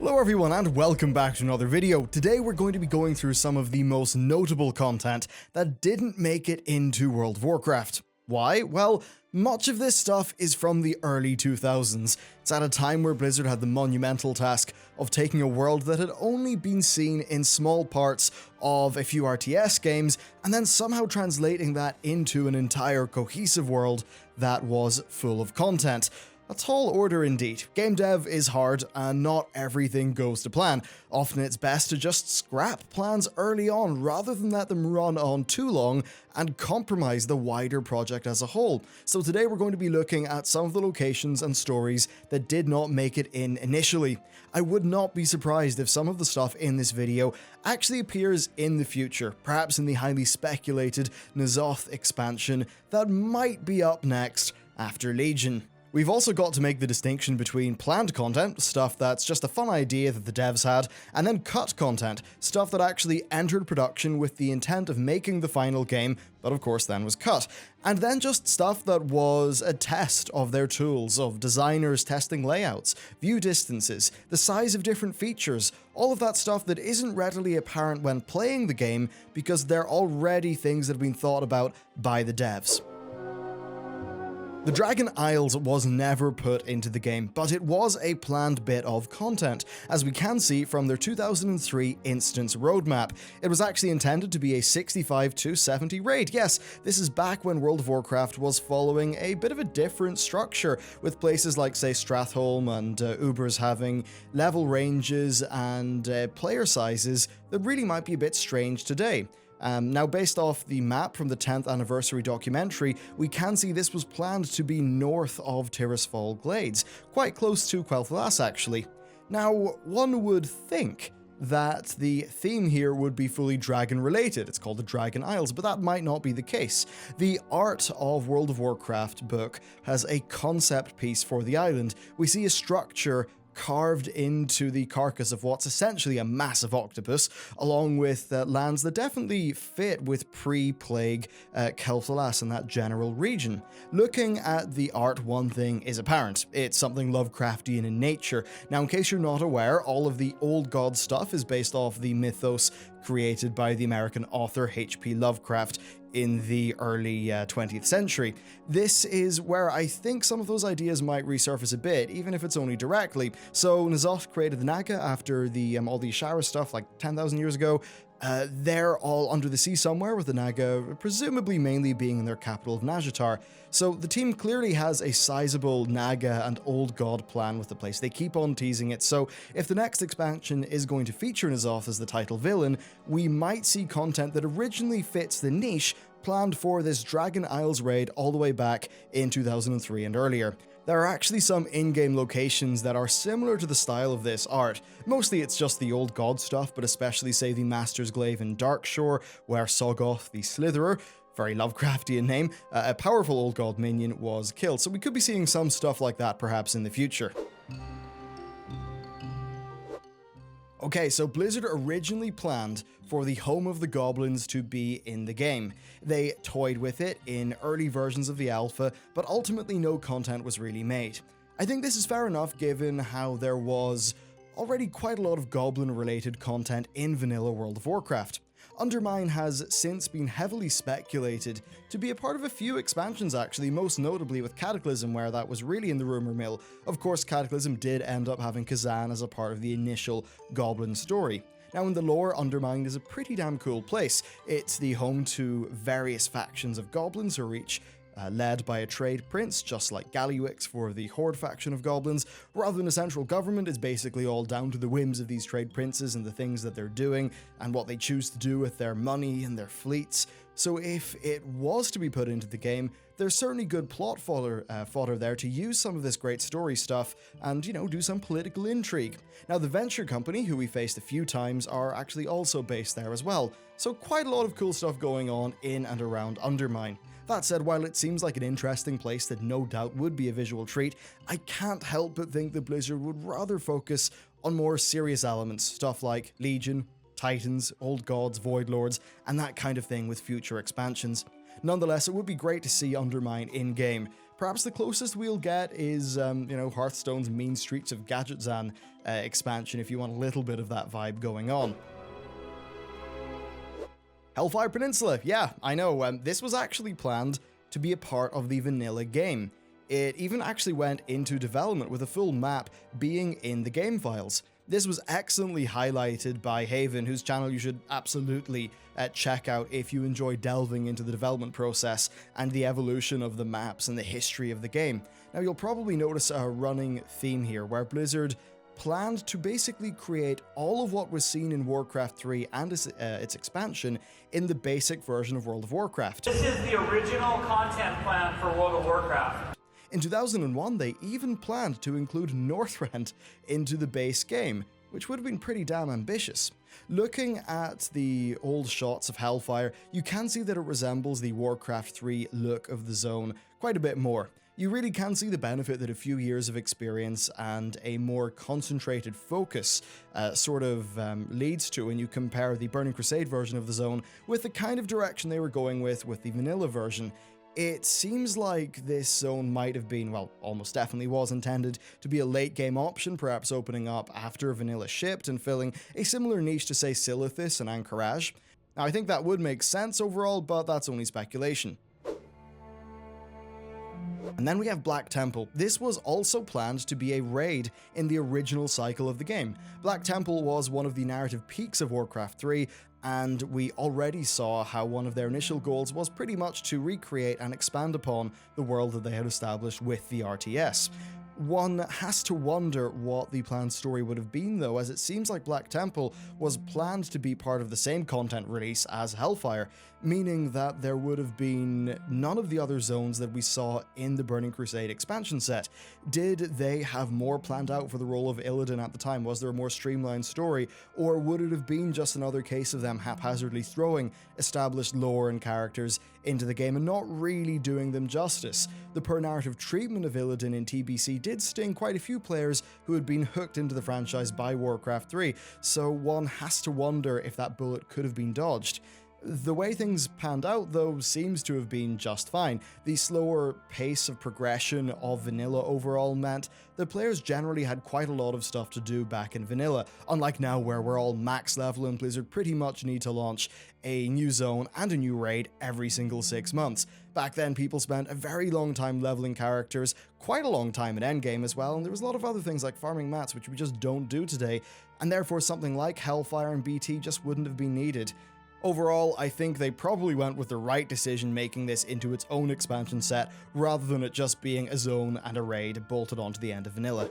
Hello everyone and welcome back to another video. Today we're going to be going through some of the most notable content that didn't make it into World of Warcraft. Why? Well, much of this stuff is from the early 2000s. It's at a time where Blizzard had the monumental task of taking a world that had only been seen in small parts of a few RTS games and then somehow translating that into an entire cohesive world that was full of content. A tall order indeed. Game dev is hard and not everything goes to plan. Often it's best to just scrap plans early on rather than let them run on too long and compromise the wider project as a whole. So today we're going to be looking at some of the locations and stories that did not make it in initially. I would not be surprised if some of the stuff in this video actually appears in the future, perhaps in the highly speculated N'Zoth expansion that might be up next after Legion. We've also got to make the distinction between planned content, stuff that's just a fun idea that the devs had, and then cut content, stuff that actually entered production with the intent of making the final game, but of course then was cut. And then just stuff that was a test of their tools, of designers testing layouts, view distances, the size of different features, all of that stuff that isn't readily apparent when playing the game because they're already things that have been thought about by the devs. The Dragon Isles was never put into the game, but it was a planned bit of content, as we can see from their 2003 instance roadmap. It was actually intended to be a 65 to 70 raid. Yes, this is back when World of Warcraft was following a bit of a different structure, with places like, say, Stratholme and Ubers having level ranges and player sizes that really might be a bit strange today. Now, based off the map from the 10th anniversary documentary, we can see this was planned to be north of Tirisfal Glades, quite close to Quel'Thalas actually. Now, one would think that the theme here would be fully dragon related. It's called the Dragon Isles, but that might not be the case. The Art of World of Warcraft book has a concept piece for the island. We see a structure carved into the carcass of what's essentially a massive octopus, along with lands that definitely fit with pre-plague Quel'Thalas and that general region. Looking at the art, one thing is apparent. It's something Lovecraftian in nature. Now, in case you're not aware, all of the old god stuff is based off the mythos created by the American author H.P. Lovecraft in the early 20th century. This is where I think some of those ideas might resurface a bit, even if it's only directly. So N'Zoth created the Naga after the all the Azshara stuff like 10,000 years ago. They're all under the sea somewhere, with the Naga presumably mainly being in their capital of Nazjatar. So the team clearly has a sizable Naga and Old God plan with the place. They keep on teasing it, so if the next expansion is going to feature N'Zoth as the title villain, we might see content that originally fits the niche planned for this Dragon Isles raid all the way back in 2003 and earlier. There are actually some in-game locations that are similar to the style of this art. Mostly it's just the old god stuff, but especially say the Master's Glaive in Darkshore, where Soggoth the Slitherer, very Lovecraftian name, a powerful old god minion, was killed. So we could be seeing some stuff like that perhaps in the future. Okay, so Blizzard originally planned for the Home of the Goblins to be in the game. They toyed with it in early versions of the alpha, but ultimately no content was really made. I think this is fair enough given how there was already quite a lot of goblin-related content in vanilla World of Warcraft. Undermine has since been heavily speculated to be a part of a few expansions actually, most notably with Cataclysm, where that was really in the rumor mill. Of course, Cataclysm did end up having Kezan as a part of the initial Goblin story. Now, in the lore, Undermine is a pretty damn cool place. It's the home to various factions of goblins who are each led by a trade prince, just like Galliwix for the Horde faction of goblins. Rather than a central government, it's basically all down to the whims of these trade princes and the things that they're doing and what they choose to do with their money and their fleets. So if it was to be put into the game, there's certainly good plot fodder there to use some of this great story stuff and, you know, do some political intrigue. Now, the Venture Company, who we faced a few times, are actually also based there as well. So quite a lot of cool stuff going on in and around Undermine. That said, while it seems like an interesting place that no doubt would be a visual treat, I can't help but think that Blizzard would rather focus on more serious elements, stuff like Legion, Titans, Old Gods, Void Lords, and that kind of thing with future expansions. Nonetheless, it would be great to see Undermine in-game, Perhaps the closest we'll get is, Hearthstone's Mean Streets of Gadgetzan expansion, if you want a little bit of that vibe going on. Hellfire Peninsula, yeah, I know, this was actually planned to be a part of the vanilla game. It even actually went into development with a full map being in the game files. This was excellently highlighted by Haven, whose channel you should absolutely check out if you enjoy delving into the development process and the evolution of the maps and the history of the game. Now, you'll probably notice a running theme here, where Blizzard planned to basically create all of what was seen in Warcraft 3 and its expansion in the basic version of World of Warcraft. This is the original content plan for World of Warcraft. In 2001, they even planned to include Northrend into the base game, which would have been pretty damn ambitious. Looking at the old shots of Hellfire, you can see that it resembles the Warcraft 3 look of the zone quite a bit more. You really can see the benefit that a few years of experience and a more concentrated focus leads to when you compare the Burning Crusade version of the zone with the kind of direction they were going with the vanilla version. It seems like this zone might have been, well, almost definitely was intended to be a late game option, perhaps opening up after vanilla shipped and filling a similar niche to, say, Silithus and Anchorage. Now, I think that would make sense overall, but that's only speculation. And then we have Black Temple. This was also planned to be a raid in the original cycle of the game. Black Temple was one of the narrative peaks of Warcraft 3, and we already saw how one of their initial goals was pretty much to recreate and expand upon the world that they had established with the RTS. One has to wonder what the planned story would have been, though, as it seems like Black Temple was planned to be part of the same content release as Hellfire, meaning that there would have been none of the other zones that we saw in the Burning Crusade expansion set. Did they have more planned out for the role of Illidan at the time? Was there a more streamlined story, or would it have been just another case of them haphazardly throwing established lore and characters into the game and not really doing them justice? The per-narrative treatment of Illidan in TBC did sting quite a few players who had been hooked into the franchise by Warcraft 3, so one has to wonder if that bullet could have been dodged. The way things panned out, though, seems to have been just fine. The slower pace of progression of vanilla overall meant that players generally had quite a lot of stuff to do back in vanilla, unlike now where we're all max level and Blizzard pretty much need to launch a new zone and a new raid every single 6 months. Back then, people spent a very long time leveling characters, quite a long time in endgame as well, and there was a lot of other things like farming mats, which we just don't do today, and therefore something like Hellfire and BT just wouldn't have been needed. Overall, I think they probably went with the right decision making this into its own expansion set, rather than it just being a zone and a raid bolted onto the end of vanilla.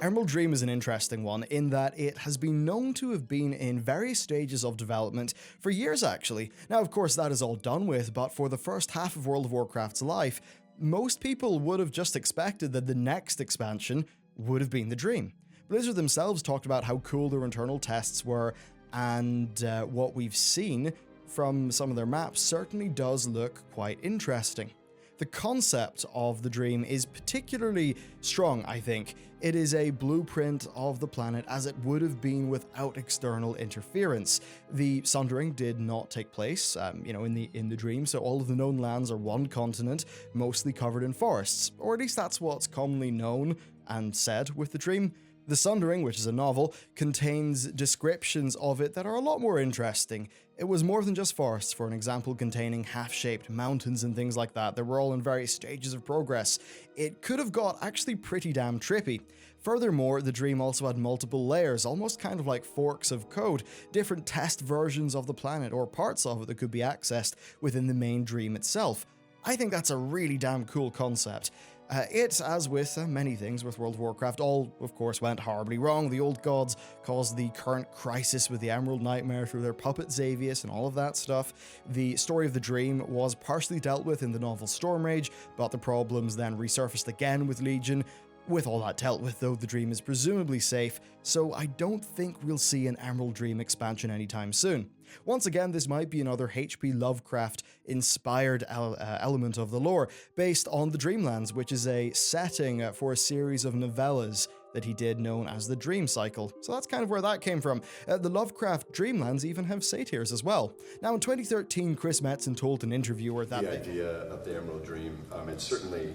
Emerald Dream is an interesting one in that it has been known to have been in various stages of development for years actually. Now of course that is all done with, but for the first half of World of Warcraft's life, most people would have just expected that the next expansion would have been the Dream. Blizzard themselves talked about how cool their internal tests were, and what we've seen from some of their maps certainly does look quite interesting. The concept of the Dream is particularly strong, I think. It is a blueprint of the planet as it would have been without external interference. The Sundering did not take place, in the Dream, so all of the known lands are one continent, mostly covered in forests, or at least that's what's commonly known and said with the Dream. The Sundering, which is a novel, contains descriptions of it that are a lot more interesting. It was more than just forests, for an example, containing half-shaped mountains and things like that. They were all in various stages of progress. It could have got actually pretty damn trippy. Furthermore, the Dream also had multiple layers, almost kind of like forks of code, different test versions of the planet or parts of it that could be accessed within the main Dream itself. I think that's a really damn cool concept. It, as with many things with World of Warcraft, all, of course, went horribly wrong. The old gods caused the current crisis with the Emerald Nightmare through their puppet Xavius and all of that stuff. The story of the Dream was partially dealt with in the novel Stormrage, but the problems then resurfaced again with Legion. With all that dealt with, though, the Dream is presumably safe, so I don't think we'll see an Emerald Dream expansion anytime soon. Once again, this might be another H.P. Lovecraft-inspired element of the lore, based on the Dreamlands, which is a setting for a series of novellas that he did known as the Dream Cycle. So that's kind of where that came from. The Lovecraft Dreamlands even have satyrs as well. Now in 2013, Chris Metzen told an interviewer that the idea of the Emerald Dream, it's certainly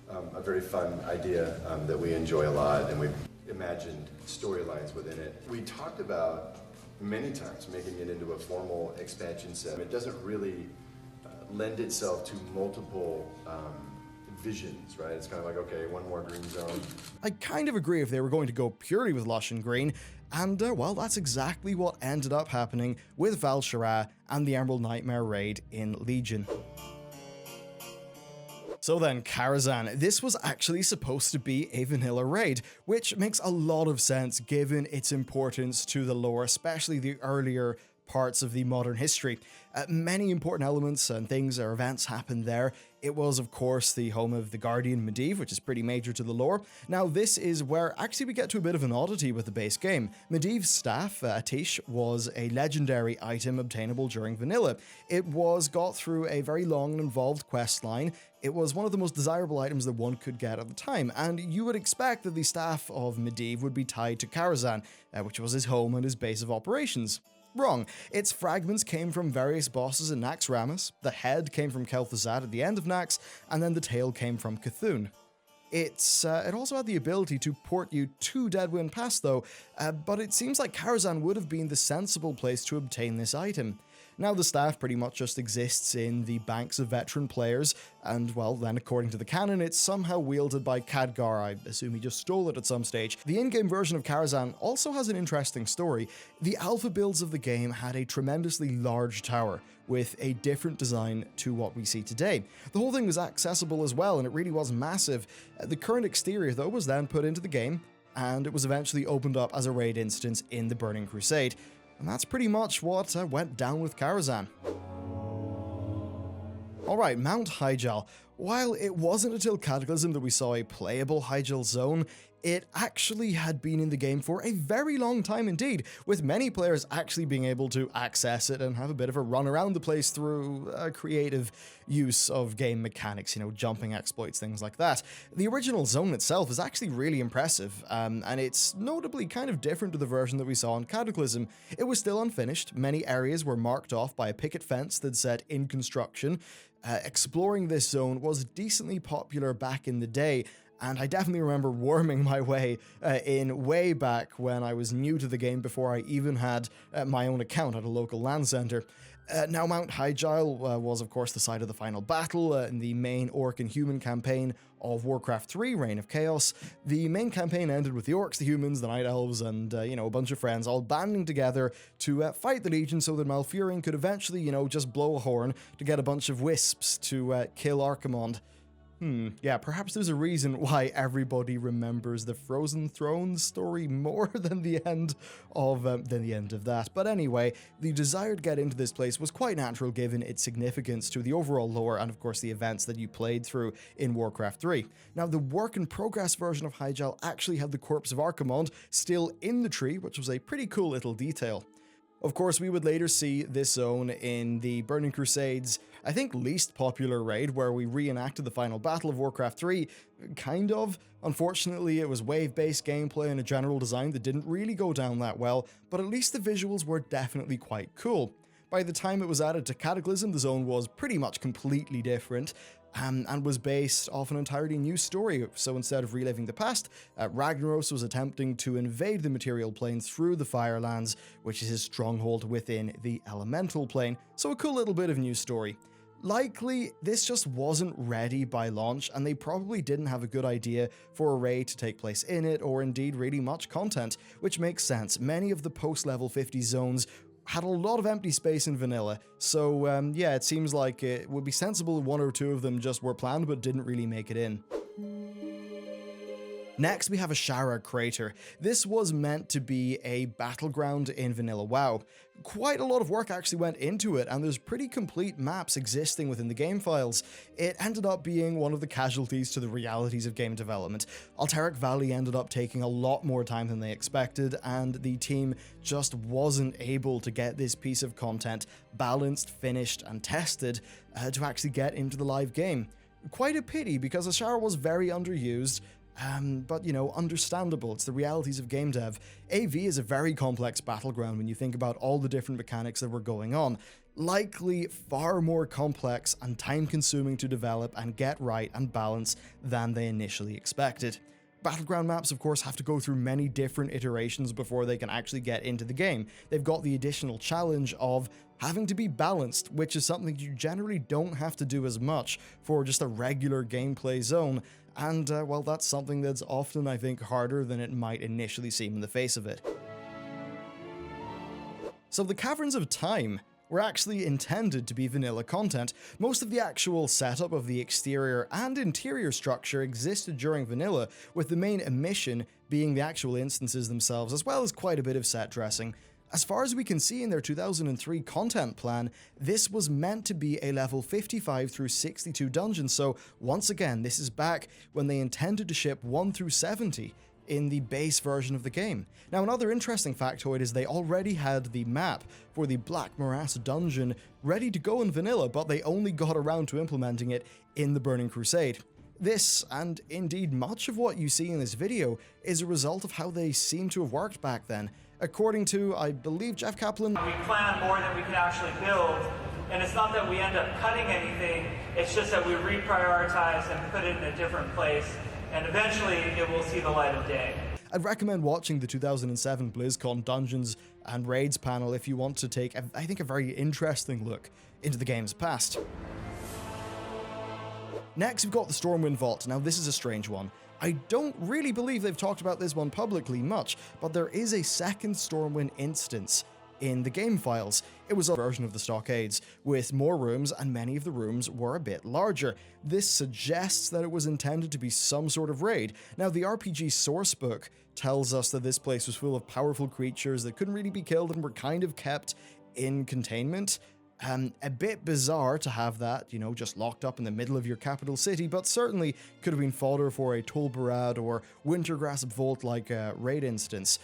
a very fun idea that we enjoy a lot, and we've imagined storylines within it. We talked about many times making it into a formal expansion set. It doesn't really lend itself to multiple visions, right? It's kind of like, okay, one more green zone. I kind of agree if they were going to go purely with lush and green, and well, that's exactly what ended up happening with Azshara and the Emerald Nightmare raid in Legion. So then, Karazhan. This was actually supposed to be a vanilla raid, which makes a lot of sense given its importance to the lore, especially the earlier parts of the modern history. Many important elements and things or events happened there. It was, of course, the home of the Guardian Medivh, which is pretty major to the lore. Now, this is where actually we get to a bit of an oddity with the base game. Medivh's staff, Atish, was a legendary item obtainable during vanilla. It was got through a very long and involved quest line. It was one of the most desirable items that one could get at the time, and you would expect that the staff of Medivh would be tied to Karazhan, which was his home and his base of operations. Wrong. Its fragments came from various bosses in Naxxramas, the head came from Kel'Thuzad at the end of Nax, and then the tail came from Cthulhu. It also had the ability to port you to Deadwind Pass though, but it seems like Karazhan would have been the sensible place to obtain this item. Now the staff pretty much just exists in the banks of veteran players, and well then according to the canon it's somehow wielded by Khadgar. I assume he just stole it at some stage. The in-game version of Karazhan also has an interesting story. The alpha builds of the game had a tremendously large tower, with a different design to what we see today. The whole thing was accessible as well, and it really was massive. The current exterior though was then put into the game, and it was eventually opened up as a raid instance in the Burning Crusade. And that's pretty much what went down with Karazhan. Alright, Mount Hyial. While it wasn't until Cataclysm that we saw a playable Hyial zone, it actually had been in the game for a very long time indeed, with many players actually being able to access it and have a bit of a run around the place through creative use of game mechanics, jumping exploits, things like that. The original zone itself is actually really impressive, and it's notably kind of different to the version that we saw in Cataclysm. It was still unfinished, many areas were marked off by a picket fence that said in construction. Exploring this zone was decently popular back in the day, and I definitely remember worming my way in way back when I was new to the game before I even had my own account at a local LAN center. Now, Mount Hyial was, of course, the site of the final battle in the main Orc and Human campaign of Warcraft 3, Reign of Chaos. The main campaign ended with the Orcs, the Humans, the Night Elves, and, a bunch of friends all banding together to fight the Legion so that Malfurion could eventually, just blow a horn to get a bunch of wisps to kill Archimonde. Yeah, perhaps there's a reason why everybody remembers the Frozen Throne story more than the end of that. But anyway, the desire to get into this place was quite natural given its significance to the overall lore and of course the events that you played through in Warcraft 3. Now, the work in progress version of Hyial actually had the corpse of Archimonde still in the tree, which was a pretty cool little detail. Of course, we would later see this zone in the Burning Crusade's, I think, least popular raid, where we reenacted the final battle of Warcraft 3, kind of. Unfortunately, it was wave-based gameplay and a general design that didn't really go down that well, but at least the visuals were definitely quite cool. By the time it was added to Cataclysm, the zone was pretty much completely different, and was based off an entirely new story. So instead of reliving the past, Ragnaros was attempting to invade the material plane through the Firelands, which is his stronghold within the elemental plane. So a cool little bit of new story. Likely, this just wasn't ready by launch, and they probably didn't have a good idea for a raid to take place in it, or indeed really much content, which makes sense. Many of the post-level 50 zones had a lot of empty space in vanilla, so yeah, it seems like it would be sensible one or two of them just were planned but didn't really make it in. Next, we have Azshara Crater. This was meant to be a battleground in Vanilla WoW. Quite a lot of work actually went into it, and there's pretty complete maps existing within the game files. It ended up being one of the casualties to the realities of game development. Alterac Valley ended up taking a lot more time than they expected, and the team just wasn't able to get this piece of content balanced, finished, and tested to actually get into the live game. Quite a pity, because Azshara was very underused, But, you know, understandable. It's the realities of game dev. AV is a very complex battleground when you think about all the different mechanics that were going on. Likely far more complex and time-consuming to develop and get right and balance than they initially expected. Battleground maps, of course, have to go through many different iterations before they can actually get into the game. They've got the additional challenge of having to be balanced, which is something you generally don't have to do as much for just a regular gameplay zone, and, well, that's something that's often, I think, harder than it might initially seem in the face of it. So the Caverns of Time were actually intended to be vanilla content. Most of the actual setup of the exterior and interior structure existed during vanilla, with the main omission being the actual instances themselves, as well as quite a bit of set dressing. As far as we can see in their 2003 content plan, this was meant to be a level 55 through 62 dungeon, so once again, this is back when they intended to ship 1 through 70 in the base version of the game. Now, another interesting factoid is they already had the map for the Black Morass dungeon ready to go in vanilla, but they only got around to implementing it in the Burning Crusade. This, and indeed much of what you see in this video, is a result of how they seem to have worked back then. According to, I believe, Jeff Kaplan, We plan more than we can actually build, and it's not that we end up cutting anything, it's just that we reprioritize and put it in a different place, and eventually it will see the light of day. I'd recommend watching the 2007 BlizzCon Dungeons and Raids panel if you want to take, I think, a very interesting look into the game's past. Next, we've got the Stomwind Vault. Now, this is a strange one. I don't really believe they've talked about this one publicly much, but there is a second Stormwind instance in the game files. It was a version of the Stockades, with more rooms, and many of the rooms were a bit larger. This suggests that it was intended to be some sort of raid. Now, the RPG sourcebook tells us that this place was full of powerful creatures that couldn't really be killed and were kind of kept in containment. A bit bizarre to have that, you know, just locked up in the middle of your capital city, but certainly could have been fodder for a Tolbarad or Wintergrasp Vault-like raid instance.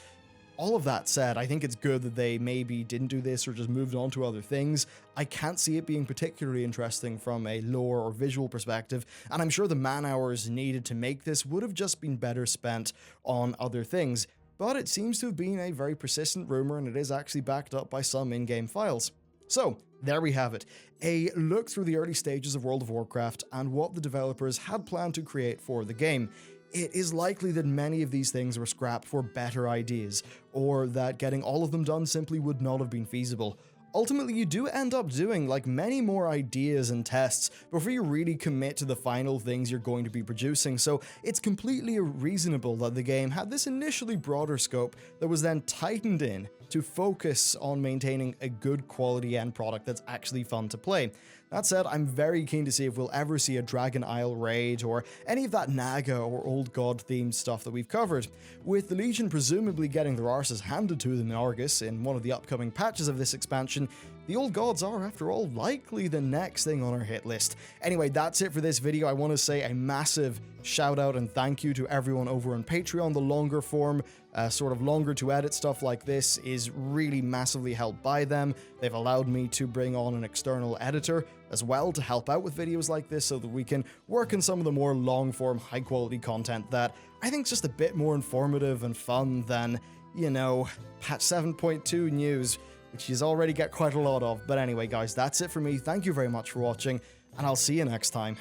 All of that said, I think it's good that they maybe didn't do this or just moved on to other things. I can't see it being particularly interesting from a lore or visual perspective, and I'm sure the man-hours needed to make this would have just been better spent on other things. But it seems to have been a very persistent rumor, and it is actually backed up by some in-game files. So, there we have it. A look through the early stages of World of Warcraft and what the developers had planned to create for the game. It is likely that many of these things were scrapped for better ideas, or that getting all of them done simply would not have been feasible. Ultimately, you do end up doing like many more ideas and tests before you really commit to the final things you're going to be producing, so it's completely reasonable that the game had this initially broader scope that was then tightened in to focus on maintaining a good quality end product that's actually fun to play. That said, I'm very keen to see if we'll ever see a Dragon Isle raid or any of that Naga or Old God themed stuff that we've covered. With the Legion presumably getting their arses handed to them in Argus in one of the upcoming patches of this expansion, the Old Gods are, after all, likely the next thing on our hit list. Anyway, that's it for this video. I want to say a massive shout out and thank you to everyone over on Patreon. The longer form, sort of longer to edit stuff like this is really massively helped by them. They've allowed me to bring on an external editor as well to help out with videos like this so that we can work on some of the more long form, high quality content that I think is just a bit more informative and fun than, you know, patch 7.2 news, which you already get quite a lot of. But anyway, guys, that's it for me. Thank you very much for watching, and I'll see you next time.